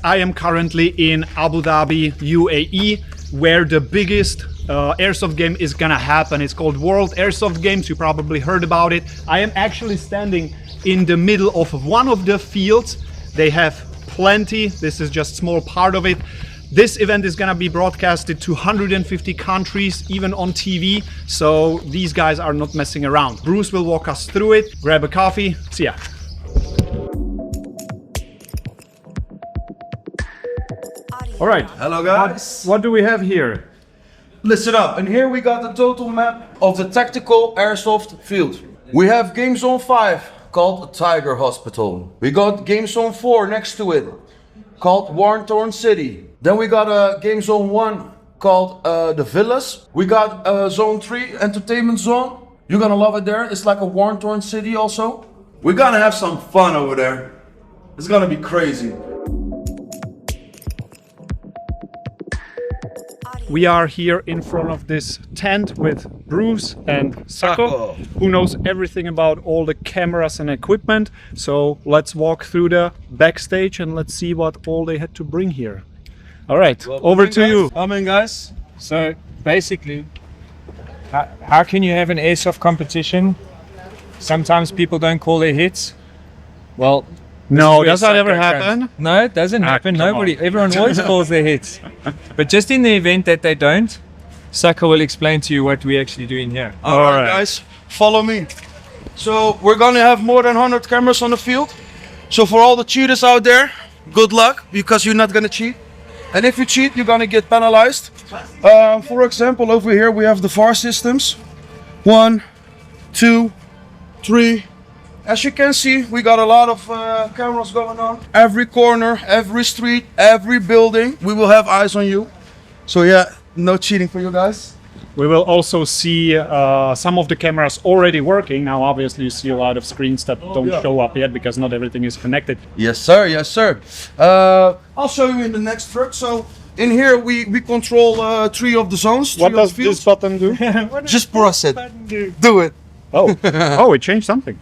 I am currently in Abu Dhabi, UAE, where the biggest airsoft game is gonna happen. It's called World Airsoft Games. You probably heard about it. I am actually standing in the middle of one of the fields. They have plenty. This is just a small part of it. This event is gonna be broadcasted to 150 countries, even on TV. So these guys are not messing around. Bruce will walk us through it. Grab a coffee. See ya. All right. Hello guys. What do we have here? Listen up. And here we got the total map of the tactical airsoft field. We have Game Zone 5 called Tiger Hospital. We got Game Zone 4 next to it called War-Torn City. Then we got a Game Zone 1 called the Villas. We got Zone 3 Entertainment Zone. You're gonna love it there. It's like a War-Torn City also. We're gonna have some fun over there. It's gonna be crazy. We are here in front of this tent with Bruce and Sako, who knows everything about all the cameras and equipment. So let's walk through the backstage and let's see what all they had to bring here. All right, over to you. Come in, guys. So basically, how can you have an airsoft competition? Sometimes people don't call their hits. Well, No, does that ever happen? No, it doesn't happen. come Nobody, on. everyone always calls their hits. But just in the event that they don't, Saka will explain to you what we actually do in here. All right, guys, follow me. So we're gonna have more than 100 cameras on the field. So for all the cheaters out there, good luck, because you're not gonna cheat. And if you cheat, you're gonna get penalized. For example, over here we have the VAR systems. 1, 2, 3. As you can see, we got a lot of cameras going on. Every corner, every street, every building, we will have eyes on you. So yeah, no cheating for you guys. We will also see some of the cameras already working. Now, obviously, you see a lot of screens that don't show up yet because not everything is connected. Yes, sir. Yes, sir. I'll show you in the next truck. So in here, we control 3 of the zones. What does this button do? Just press it. Do it. Oh, oh, it changed something.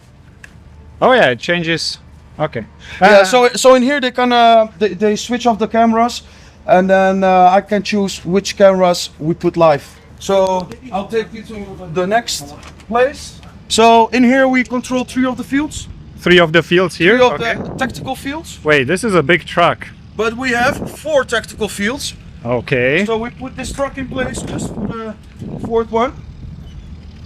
Oh yeah, it changes. Okay. Yeah. So in here, they switch off the cameras, and then I can choose which cameras we put live. So I'll take you to the next place. So in here, we control 3 of the fields. 3 of the fields here. 3 of Okay. the tactical fields. Wait, this is a big truck. But we have 4 tactical fields. Okay. So we put this truck in place just for the 4th one.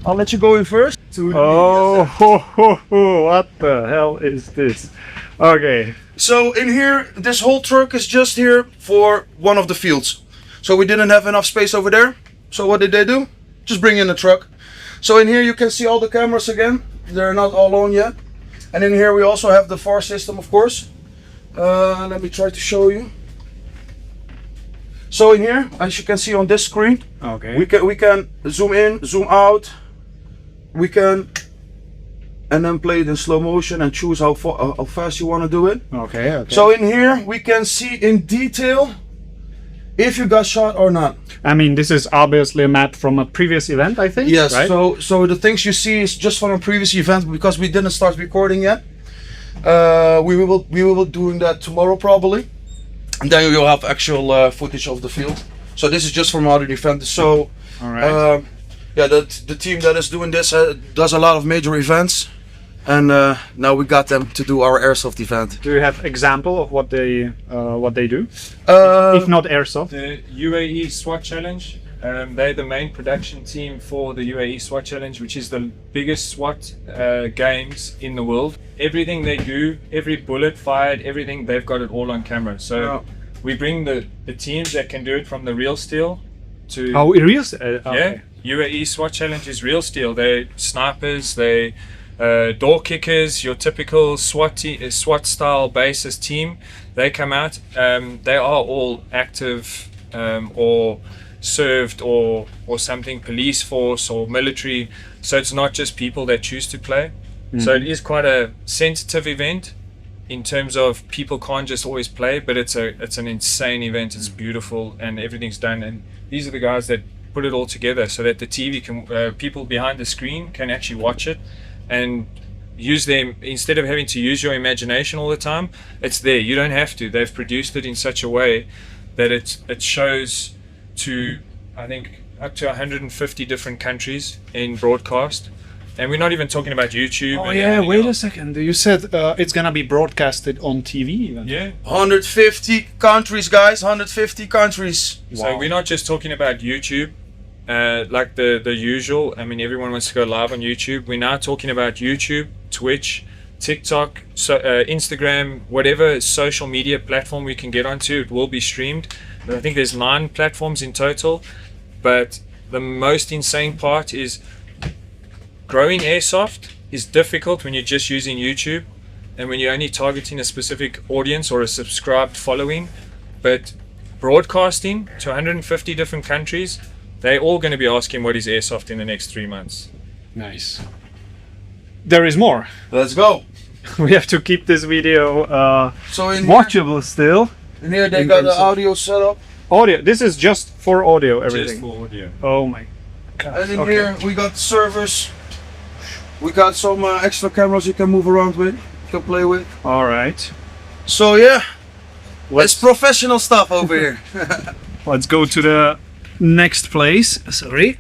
I'll let you go in first. Oh, ho, ho, ho, what the hell is this? Okay. So in here, this whole truck is just here for one of the fields. So we didn't have enough space over there. So what did they do? Just bring in the truck. So in here you can see all the cameras again. They're not all on yet. And in here we also have the VAR system, of course. Let me try to show you. So in here, as you can see on this screen, Okay. we can zoom in, zoom out. We can, and then play it in slow motion and choose how fast you want to do it. Okay. Okay. So in here we can see in detail if you got shot or not. I mean, this is obviously a map from a previous event, I think. Yes. Right? So the things you see is just from a previous event because we didn't start recording yet. We will be doing that tomorrow probably, and then we will have actual footage of the field. So this is just from other events. So. All right. Yeah, the team that is doing this does a lot of major events, and now we got them to do our airsoft event. Do you have example of what they do? If not airsoft. The UAE SWAT Challenge, they're the main production team for the UAE SWAT Challenge, which is the biggest SWAT games in the world. Everything they do, every bullet fired, everything, they've got it all on camera. So we bring the teams that can do it from the real steel to... Oh, it is? Okay. Yeah. UAE SWAT Challenge is real steel. They're snipers, they door kickers, your typical SWAT style basis team. They come out, they are all active or served or something, police force or military. So it's not just people that choose to play. So it is quite a sensitive event in terms of people can't just always play, but it's an insane event. It's beautiful and everything's done. And these are the guys that put it all together so that the TV can, people behind the screen can actually watch it, and use them instead of having to use your imagination all the time. It's there. You don't have to. They've produced it in such a way that it shows to, I think, up to 150 different countries in broadcast. And we're not even talking about YouTube. Oh and yeah, everything wait a else. second. You said it's gonna be broadcasted on TV even. Yeah. 150 countries, guys. 150 countries. So we're not just talking about YouTube, like the usual. I mean, everyone wants to go live on YouTube. We're now talking about YouTube, Twitch, TikTok, Instagram, whatever social media platform we can get onto, it will be streamed. I think there's 9 platforms in total. But the most insane part is growing airsoft is difficult when you're just using YouTube and when you're only targeting a specific audience or a subscribed following. But broadcasting to 150 different countries, they're all going to be asking what is airsoft in the next 3 months. Nice. There is more. Let's go. We have to keep this video So in watchable still. here they got the audio setup. Audio. This is just for audio. Everything. Just for audio. Oh my god. And in here we got servers. We got some extra cameras you can move around with, you can play with. All right. So yeah, it's Let's professional stuff over here. let's go to the next place. Sorry.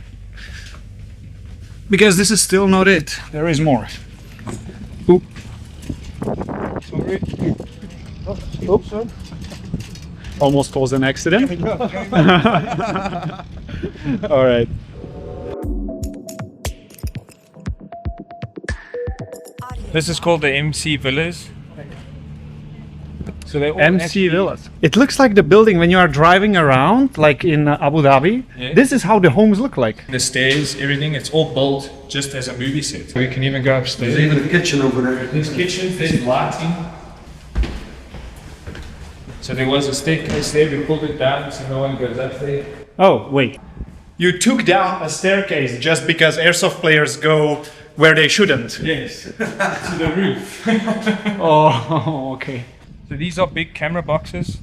Because this is still not it. There is more. Oop. Sorry. Oops. Almost caused an accident. All right. This is called the MC Villas. So they all MC actually- Villas. It looks like the building when you are driving around, like in Abu Dhabi. Yeah. This is how the homes look like. The stairs, everything, it's all built just as a movie set. We can even go upstairs. There's even a kitchen over there. There's kitchens, there's lighting. So there was a staircase there, we pulled it down so no one goes up there. Oh, wait. You took down a staircase just because airsoft players go where they shouldn't. Yes, to the roof. Oh, okay. So these are big camera boxes.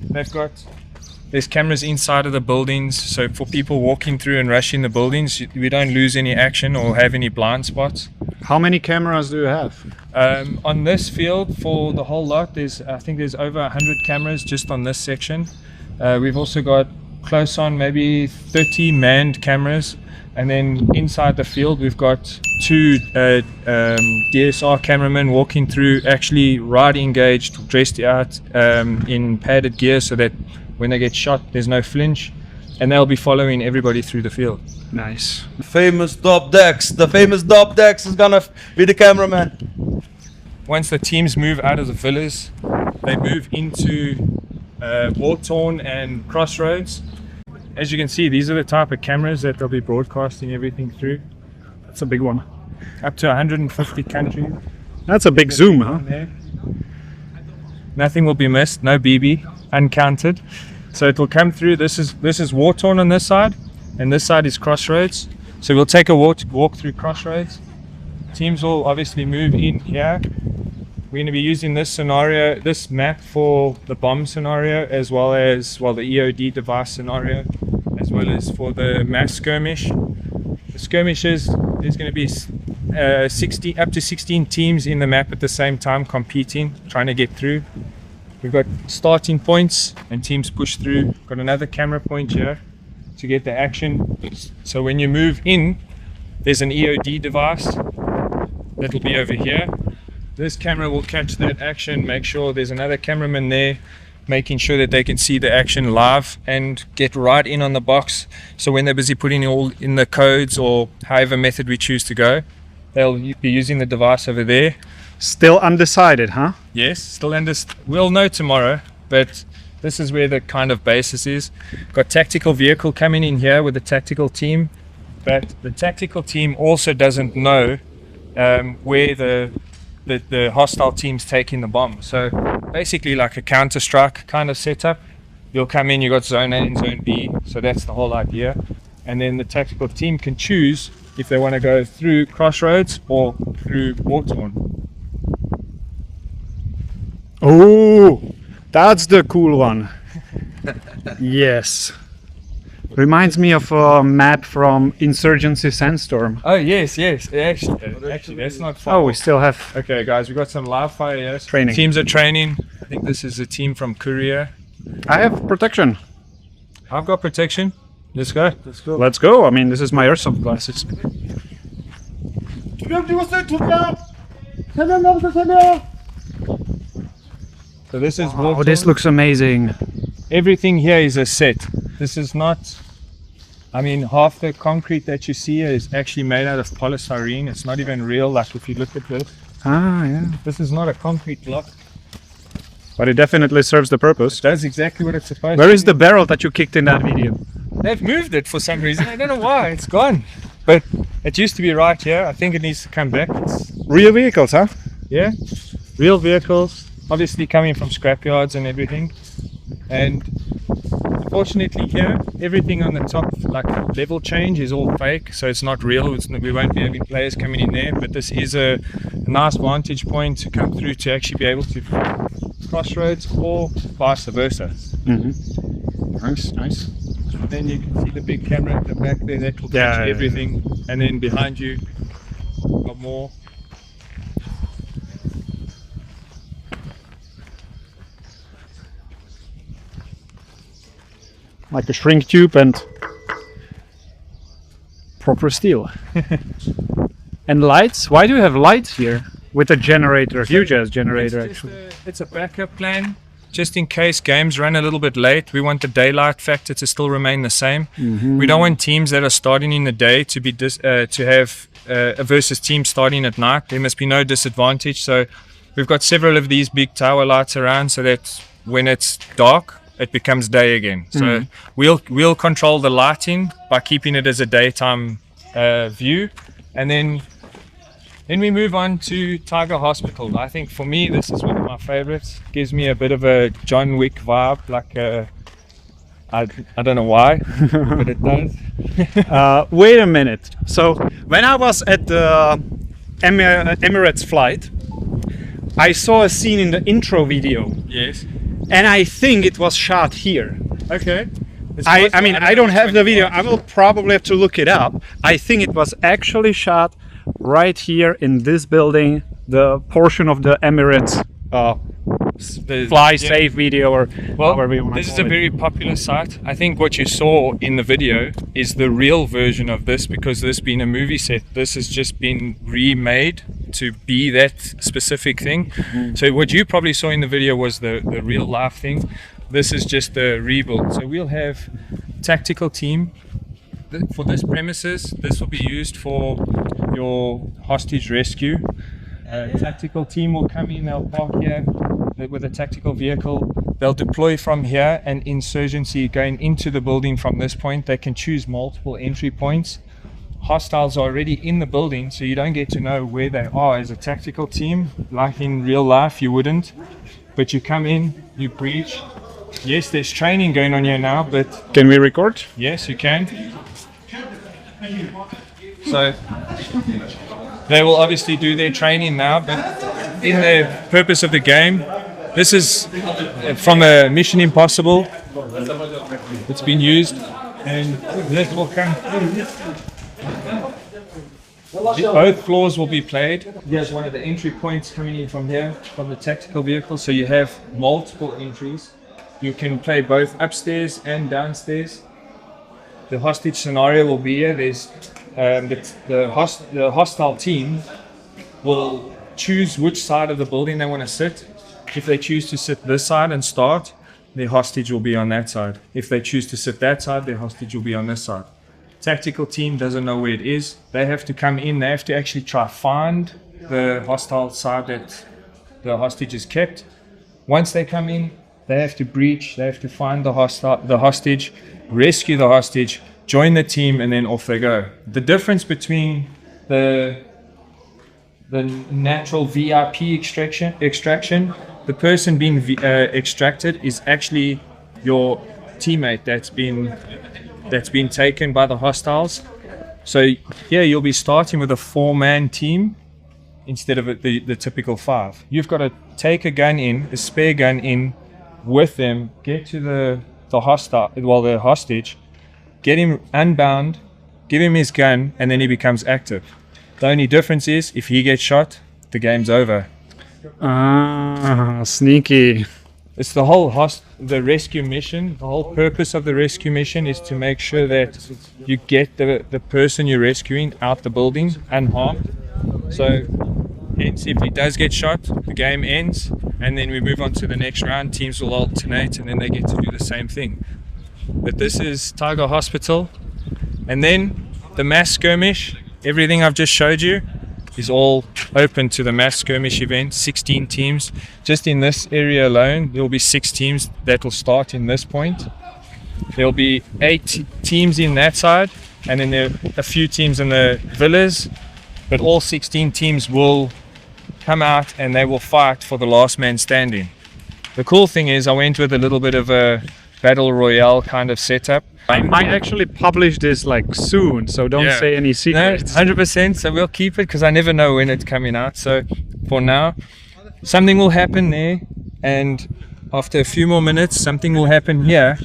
There's cameras inside of the buildings, so for people walking through and rushing the buildings, we don't lose any action or have any blind spots. How many cameras do you have? On this field, for the whole lot, I think there's over 100 cameras just on this section. We've also got close on maybe 30 manned cameras, and then inside the field we've got 2 DSR cameramen walking through, actually right engaged, dressed out in padded gear so that when they get shot there's no flinch, and they'll be following everybody through the field. Nice. Famous Dop Dex. The famous Dop Dex is gonna be the cameraman. Once the teams move out of the villas, they move into War-Torn and Crossroads. As you can see, these are the type of cameras that they'll be broadcasting everything through. That's a big one. Up to 150 countries. That's a big zoom, huh? There. Nothing will be missed, no BB, uncounted. So it will come through. This is War-Torn on this side, and this side is Crossroads. So we'll take a walk through Crossroads. Teams will obviously move in here. We're going to be using this map for the bomb scenario, as well as the EOD device scenario, as well as for the mass skirmish. The skirmishes, there's going to be 60 up to 16 teams in the map at the same time competing, trying to get through. We've got starting points and teams push through. Got another camera point here to get the action. So when you move in, there's an EOD device that will be over here. This camera will catch that action, make sure there's another cameraman there, making sure that they can see the action live and get right in on the box. So when they're busy putting all in the codes or however method we choose to go, they'll be using the device over there. Still undecided, huh? Yes, still we'll know tomorrow, but this is where the kind of basis is. Got tactical vehicle coming in here with the tactical team, but the tactical team also doesn't know where the hostile team's taking the bomb. So basically like a counter-strike kind of setup. You'll come in, you got zone A and zone B, so that's the whole idea. And then the tactical team can choose if they want to go through Crossroads or through War-Torn. Oh, that's the cool one. Yes. Reminds me of a map from Insurgency Sandstorm. Oh yes, yes. Actually, that's not far. Oh, we still have Okay, guys, we got some live fire here. Training. Teams are training. I think this is a team from Korea. I have protection. I've got protection. Let's go. Let's go. I mean, this is my airsoft glasses. So this is Oh, this looks amazing. everything here is a set. This is not. I mean, half the concrete that you see here is actually made out of polystyrene. It's not even real. Like if you look at this, Ah, yeah. this is not a concrete block. But it definitely serves the purpose. That's exactly what it's supposed to Where be. is the barrel that you kicked in that video? They've moved it for some reason. I don't know why. It's gone. But it used to be right here. I think it needs to come back. It's, Real vehicles, huh? yeah, real vehicles, obviously coming from scrapyards and everything. And unfortunately here, everything on the top, like level change, is all fake. So it's not real. We won't be having players coming in there. But this is a nice vantage point to come through to actually be able to crossroads or vice versa. Nice, nice. And then you can see the big camera at the back there that will Yeah, catch yeah, everything. And then behind you, got more. Like a shrink tube and proper steel. And lights? Why do you have lights here? With a generator, huge ass generator actually. It's a backup plan. Just in case games run a little bit late, we want the daylight factor to still remain the same. We don't want teams that are starting in the day to be to have versus teams starting at night. There must be no disadvantage. So we've got several of these big tower lights around, so that when it's dark, it becomes day again. So we'll control the lighting by keeping it as a daytime view, and then we move on to Tiger Hospital. I think for me this is one of my favorites. Gives me a bit of a John Wick vibe, like I don't know why, but it does. Wait a minute. So when I was at the Emirates flight, I saw a scene in the intro video, Yes. and I think it was shot here. Okay. I mean, I don't have the video. I will probably have to look it up. I think it was actually shot right here in this building, the portion of the Emirates fly safe video, or however you want to this is call a it. very popular site. I think what you saw in the video is the real version of this, because this being a movie set, this has just been remade to be that specific thing. So what you probably saw in the video was the real life thing. This is just a rebuild. So we'll have tactical team. For this premises, this will be used for your hostage rescue. Tactical team will come in, they'll park here with a tactical vehicle. They'll deploy from here, and insurgency going into the building from this point. They can choose multiple entry points. Hostiles are already in the building, so you don't get to know where they are as a tactical team. Like in real life, you wouldn't. But you come in, you breach. Yes, there's training going on here now, but Can we record? yes, you can. So they will obviously do their training now, but in the purpose of the game, this is from a Mission Impossible. It's been used, and this will come. Both floors will be played. Here's one of the entry points coming in from here, from the tactical vehicle, so you have multiple entries. You can play both upstairs and downstairs. The hostage scenario will be here. There's the hostile team will choose which side of the building they want to sit. If they choose to sit this side and start, their hostage will be on that side. If they choose to sit that side, their hostage will be on this side. Tactical team doesn't know where it is. They have to come in. They have to actually try find the hostile side that the hostage is kept. Once they come in, they have to breach. They have to find the hostage, rescue the hostage, join the team, and then off they go. The difference between the natural VIP extraction, the person being extracted is actually your teammate that's been taken by the hostiles. So here you'll be starting with a 4-man team instead of the typical 5. You've got to take a gun in, a spare gun in with them, get to the hostage, get him unbound, give him his gun, and then he becomes active. The only difference is if he gets shot, the game's over. Ah, sneaky. It's the the rescue mission. The whole purpose of the rescue mission is to make sure that you get the person you're rescuing out the building unharmed. So hence, if he does get shot, the game ends, and then we move on to the next round. Teams will alternate, and then they get to do the same thing. But this is Tiger Hospital, and then the mass skirmish. Everything I've just showed you is all open to the mass skirmish event. 16 teams. Just in this area alone, there will be 6 teams that will start in this point. There'll be 8 teams in that side, and then there are a few teams in the villas, but all 16 teams will come out and they will fight for the last man standing. The cool thing is I went with a little bit of a battle royale kind of setup. I might actually publish this like soon, so don't say any No, secrets. 100%. So we'll keep it because I never know when it's coming out. So for now, something will happen there, and after a few more minutes, something will happen here.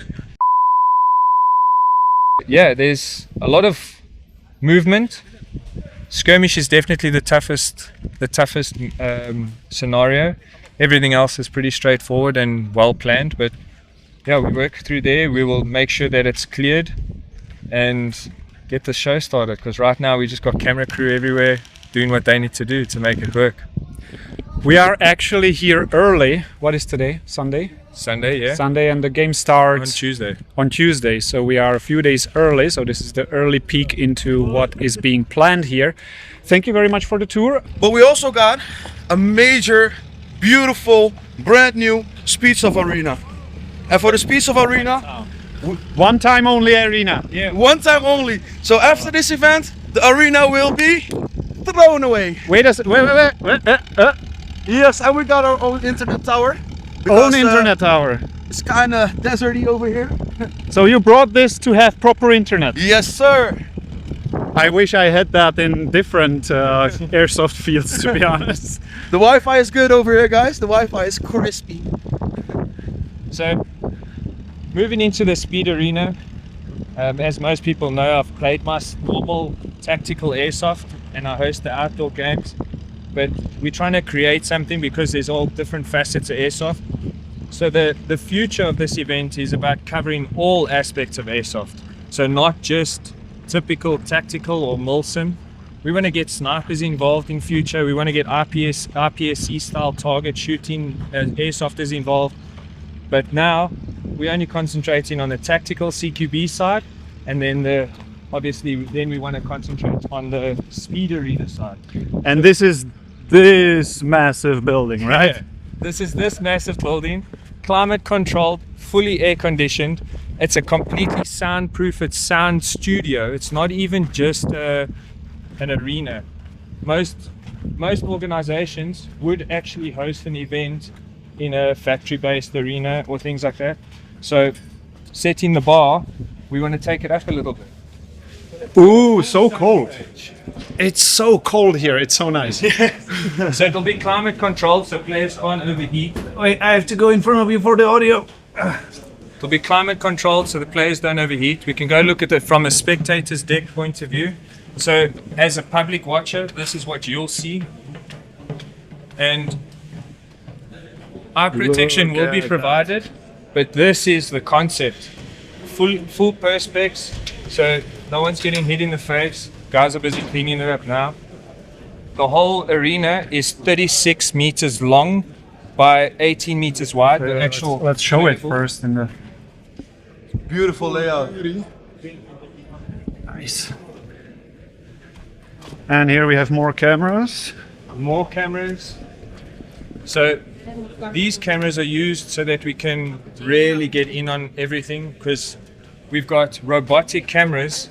Yeah, there's a lot of movement. Skirmish is definitely the toughest scenario. Everything else is pretty straightforward and well planned, but yeah, we work through there. We will make sure that it's cleared and get the show started, because right now we just got camera crew everywhere doing what they need to do to make it work. We are actually here early. What is today? Sunday? Sunday, yeah. Sunday, and the game starts On Tuesday. on Tuesday, so we are a few days early. So this is the early peek into what is being planned here. Thank you very much for the tour. But we also got a major, beautiful, brand new Speedsoft arena. And for the Speedsoft arena, One time only arena. Yeah. one time only. So after this event, the arena will be thrown away. Wait. Yes, and we got our own internet tower. Own because, internet tower. It's kind of deserty over here. So you brought this to have proper internet. Yes, sir. I wish I had that in different airsoft fields, to be honest. The Wi-Fi is good over here, guys. The Wi-Fi is crispy. So, moving into the speed arena, as most people know, I've played my normal tactical airsoft and I host the outdoor games. But we're trying to create something because there's all different facets of airsoft. So the future of this event is about covering all aspects of airsoft. So not just typical tactical or milsim. We want to get snipers involved in future. We want to get RPSC style target shooting airsofters involved. But now we're only concentrating on the tactical CQB side, and then obviously we want to concentrate on the speed arena side. And this is this massive building, right? Yeah. This is this massive building, climate controlled, fully air conditioned. It's a completely soundproof, it's sound studio. It's not even just an arena. Most organizations would actually host an event in a factory-based arena or things like that. So setting the bar, we want to take it up a little bit. Ooh, so cold. It's so cold here. It's so nice. So it'll be climate controlled, so players can't overheat. Wait, I have to go in front of you for the audio. It'll be climate controlled, so the players don't overheat. We can go look at it from a spectator's deck point of view. So as a public watcher, this is what you'll see. And eye protection will be provided, but this is the concept. Full perspex, so no one's getting hit in the face. Guys are busy cleaning it up now. The whole arena is 36 meters long by 18 meters wide. The actual Let's show it first in the Beautiful layout. nice. And here we have more cameras. More cameras. So these cameras are used so that we can really get in on everything, because we've got robotic cameras.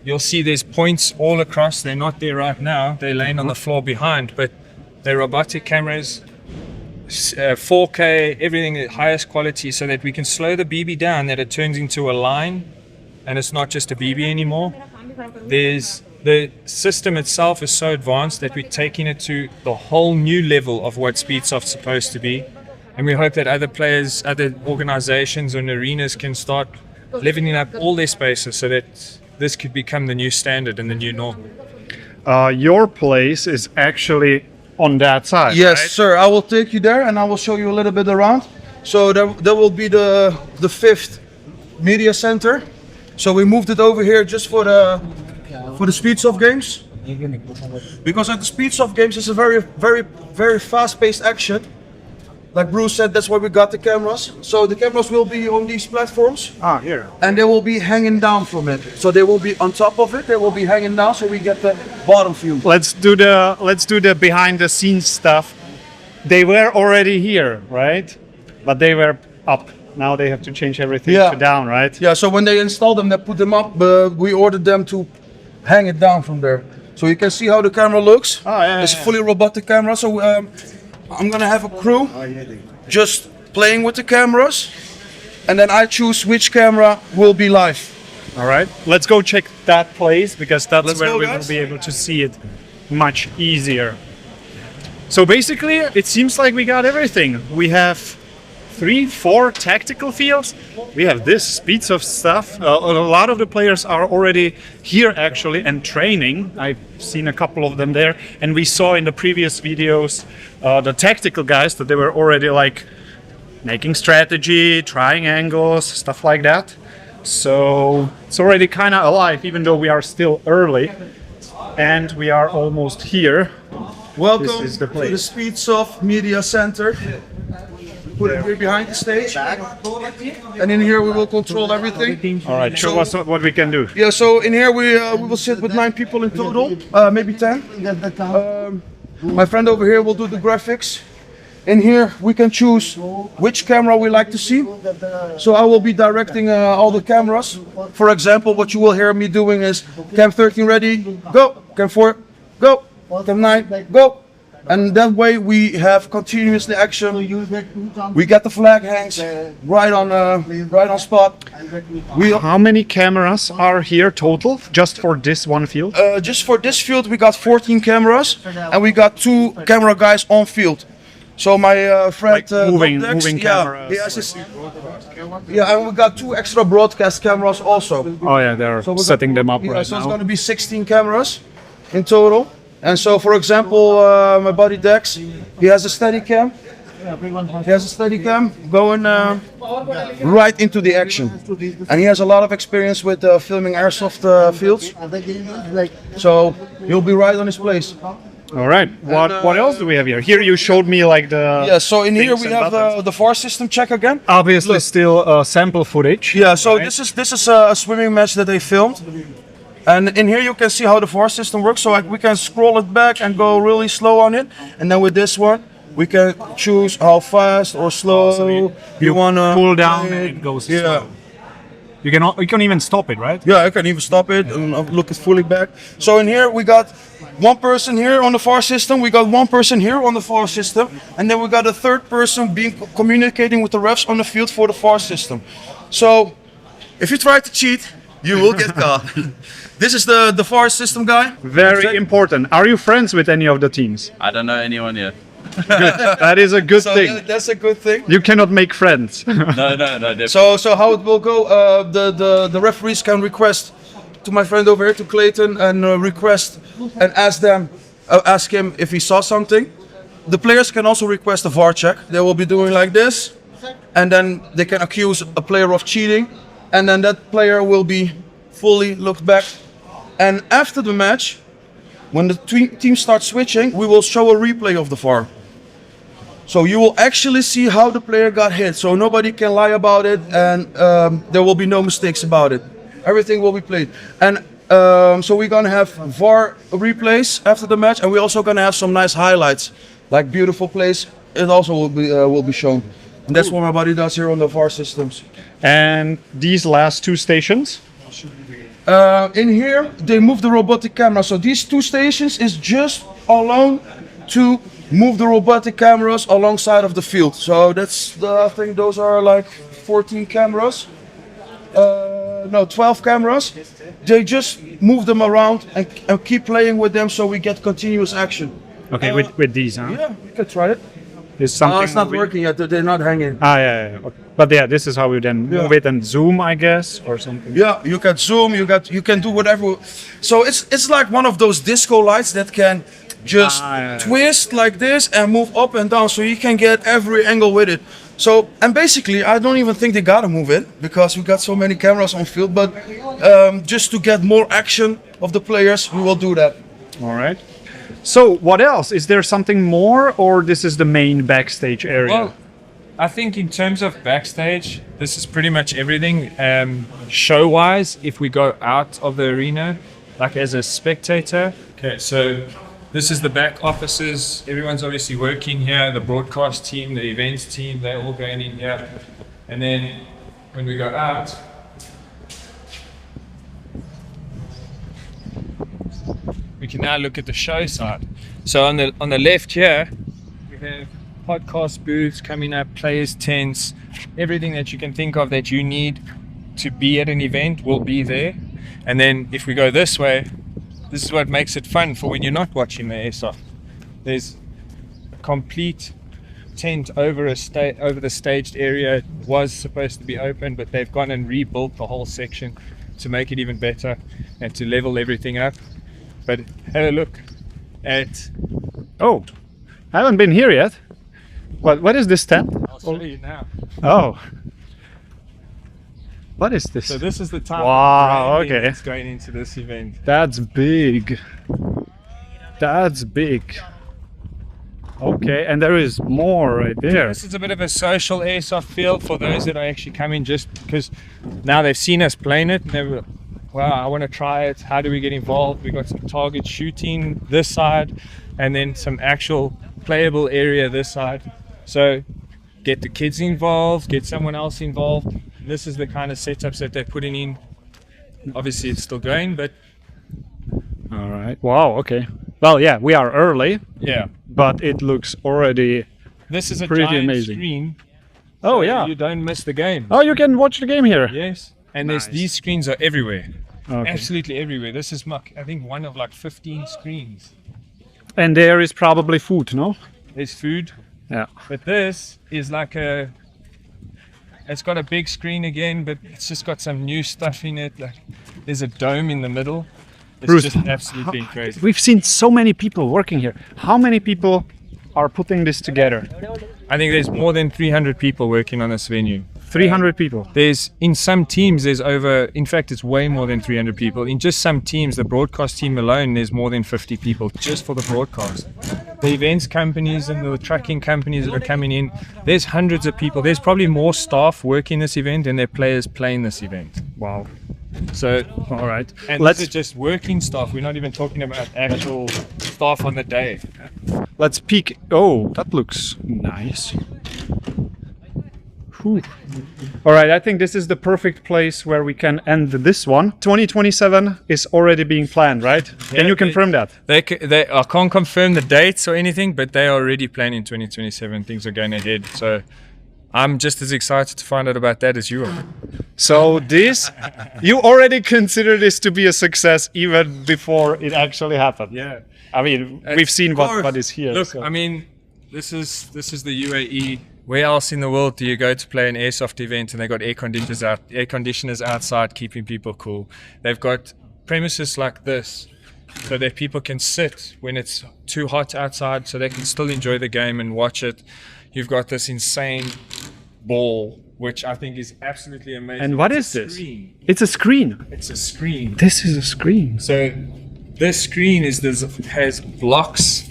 You'll see there's points all across. They're not there right now. They're laying on the floor behind, but they're robotic cameras, 4K, everything at highest quality, so that we can slow the BB down, that it turns into a line and it's not just a BB anymore. The system itself is so advanced that we're taking it to the whole new level of what Speedsoft's supposed to be. And we hope that other players, other organizations and arenas can start leveling up all their spaces so that this could become the new standard and the new norm. Your place is actually on that side. Yes, right? sir. I will take you there and I will show you a little bit around. So there will be the fifth media center. So we moved it over here just for the Speedsoft Games. Because at the Speedsoft Games it's a very fast-paced action. Like Bruce said, that's why we got the cameras. So the cameras will be on these platforms. Ah, here. And they will be hanging down from it. So they will be on top of it. They will be hanging down, so we get the bottom view. Let's do the behind the scenes stuff. They were already here, right? But they were up. Now they have to change everything to down, right? Yeah. So when they install them, they put them up. We ordered them to hang it down from there. So you can see how the camera looks. Oh, yeah, It's yeah. fully robotic camera. So I'm gonna have a crew just playing with the cameras, and then I choose which camera will be live. All right. Let's go check that place because that's Let's where go, we will guys. be able to see it much easier. So basically, it seems like we got everything. We have 3-4 tactical fields. We have this Speedsoft stuff. A lot of the players are already here actually and training. I've seen a couple of them there, and we saw in the previous videos the tactical guys that they were already like making strategy, trying angles, stuff like that. So it's already kind of alive, even though we are still early, and we are almost here. Welcome This is the to place. the Speedsoft Media Center. Put it here behind the stage, and in here we will control everything. All right, show us what we can do. Yeah, so in here we will sit with 9 people in total, maybe 10. My friend over here will do the graphics. In here we can choose which camera we like to see. So I will be directing all the cameras. For example, what you will hear me doing is cam 13 ready, go, cam 4, go, cam 9, go. And that way we have continuous action. We get the flag hangs right on spot. How many cameras are here total, just for this one field? Just for this field we got 14 cameras, and we got 2 camera guys on field. So my friend Like moving Dex, cameras. he has his, and we got 2 extra broadcast cameras also. Oh yeah, they're So we're setting them up Yeah, right so it's now. going to be 16 cameras in total. And so, for example, my buddy Dex, he has a steady cam. He has a steady cam going right into the action. And he has a lot of experience with filming airsoft fields. So he'll be right on his place. All right. What else do we have here? Here you showed me like the Yeah, so in here things we and have buttons. the VAR system check again. Obviously still sample footage. Yeah, so right? this is a swimming match that they filmed. And in here you can see how the VAR system works. So we can scroll it back and go really slow on it. And then with this one, we can choose how fast or slow you want to pull down and it goes Yeah. slow. You can even stop it, right? Yeah, I can even stop it and look it fully back. So in here we got 1 person here on the VAR system. We got 1 person here on the VAR system. And then we got a 3rd person communicating with the refs on the field for the VAR system. So if you try to cheat, you will get caught. This is the VAR system guy. Very important. Are you friends with any of the teams? I don't know anyone yet. That is a good So thing. that's a good thing. You cannot make friends. No, definitely. So how it will go? The referees can request to my friend over here, to Clayton, and request and ask him if he saw something. The players can also request a VAR check. They will be doing like this, and then they can accuse a player of cheating, and then that player will be fully looked back. And after the match, when the team starts switching, we will show a replay of the VAR. So you will actually see how the player got hit. So nobody can lie about it, and there will be no mistakes about it. Everything will be played. And so we're gonna have VAR replays after the match, and we're also gonna have some nice highlights, like beautiful plays. It also will be shown. And that's what my buddy does here on the VAR systems. And these last 2 stations? In here, they move the robotic camera. So these 2 stations is just alone to move the robotic cameras alongside of the field. So that's I think those are like 14 cameras. No, 12 cameras. They just move them around and keep playing with them, so we get continuous action. Okay, with these, huh? Yeah, we can try it. Is something it's not moving? working yet. They're not hanging. Ah, yeah. Okay. But yeah, this is how you then move it and zoom, I guess, or something. Yeah, you can zoom. You can do whatever. So it's like one of those disco lights that can just twist like this and move up and down, so you can get every angle with it. So, and basically, I don't even think they gotta move it because we got so many cameras on field. But just to get more action of the players, we will do that. All right. So, what else? Is there something more, or this is the main backstage area? Well, I think in terms of backstage, this is pretty much everything. Show-wise, if we go out of the arena, like as a spectator. Okay, so this is the back offices. Everyone's obviously working here. The broadcast team, the events team, they're all going in here. And then when we go out, we can now look at the show side. So on the left here, we have podcast booths coming up, players tents, everything that you can think of that you need to be at an event will be there. And then if we go this way, this is what makes it fun for when you're not watching the airsoft. There's a complete tent over the staged area. It was supposed to be open, but they've gone and rebuilt the whole section to make it even better and to level everything up. But have a look at... Oh, I haven't been here yet. What is this tent? I'll show you now. Oh. What is this? So this is the type Wow, of branding okay. that's going into this event. That's big. That's big. Okay, and there is more right there. This is a bit of a social airsoft feel for those that are actually coming just because now they've seen us playing it and they were, wow, I want to try it. How do we get involved? We got some target shooting this side and then some actual playable area this side. So get the kids involved, get someone else involved. This is the kind of setups that they're putting in. Obviously it's still going, but All right. Wow, okay. Well, yeah, we are early, yeah. but it looks already... This is a Pretty giant amazing. screen. Oh, so yeah. You don't miss the game. Oh, you can watch the game here. Yes. And Nice. these screens are everywhere. Okay. Absolutely everywhere. This is, I think, one of like 15 screens. And there is probably food, no? There's food. Yeah. But this is like it's got a big screen again, but it's just got some new stuff in it. Like there's a dome in the middle. It's Bruce, just absolutely crazy. We've seen so many people working here. How many people are putting this together? I think there's more than 300 people working on this venue. 300 people. There's in some teams there's over, in fact it's way more than 300 people. In just some teams, the broadcast team alone, there's more than 50 people just for the broadcast. The events companies and the tracking companies that are coming in, there's hundreds of people. There's probably more staff working this event than there are players playing this event. Wow. So, All right. and Let's these are just working staff. We're not even talking about actual staff on the day. let's peek. Oh, that looks nice. Whew. All right, I think this is the perfect place where we can end this one. 2027 is already being planned, right? Can you confirm that? I can't confirm the dates or anything, but they are already planning 2027. Things are going ahead. So I'm just as excited to find out about that as you are. So this, you already consider this to be a success even before it actually happened. Yeah. I mean, we've seen what is here. Look, so. I mean, this is the UAE. Where else in the world do you go to play an airsoft event and they got air conditioners outside keeping people cool? They've got premises like this so that people can sit when it's too hot outside so they can still enjoy the game and watch it. You've got this insane ball, which I think is absolutely amazing. And what It's is a this? screen. It's a screen. It's a screen. This is a screen. So this screen has blocks,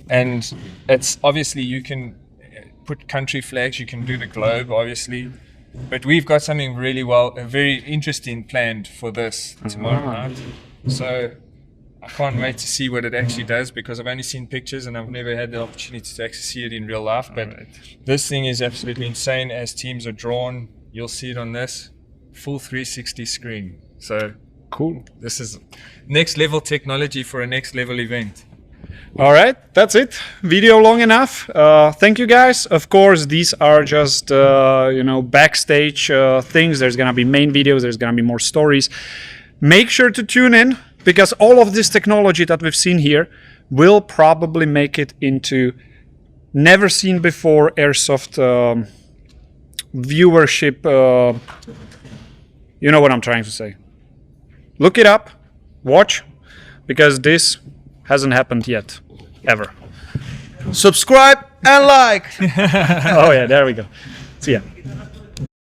and it's obviously you can put country flags, you can do the globe obviously, but we've got something very interesting planned for this tomorrow night. So I can't wait to see what it actually does because I've only seen pictures and I've never had the opportunity to actually see it in real life. But this thing is absolutely insane. As teams are drawn, you'll see it on this full 360 screen. So Cool. this is next level technology for a next level event. All right, that's it. Video long enough. Thank you guys. Of course, these are just backstage things. There's gonna be main videos. There's gonna be more stories. Make sure to tune in because all of this technology that we've seen here will probably make it into never seen before airsoft viewership. You know what I'm trying to say. Look it up, watch, because this hasn't happened yet, ever. Subscribe and like. Oh yeah, there we go. See ya.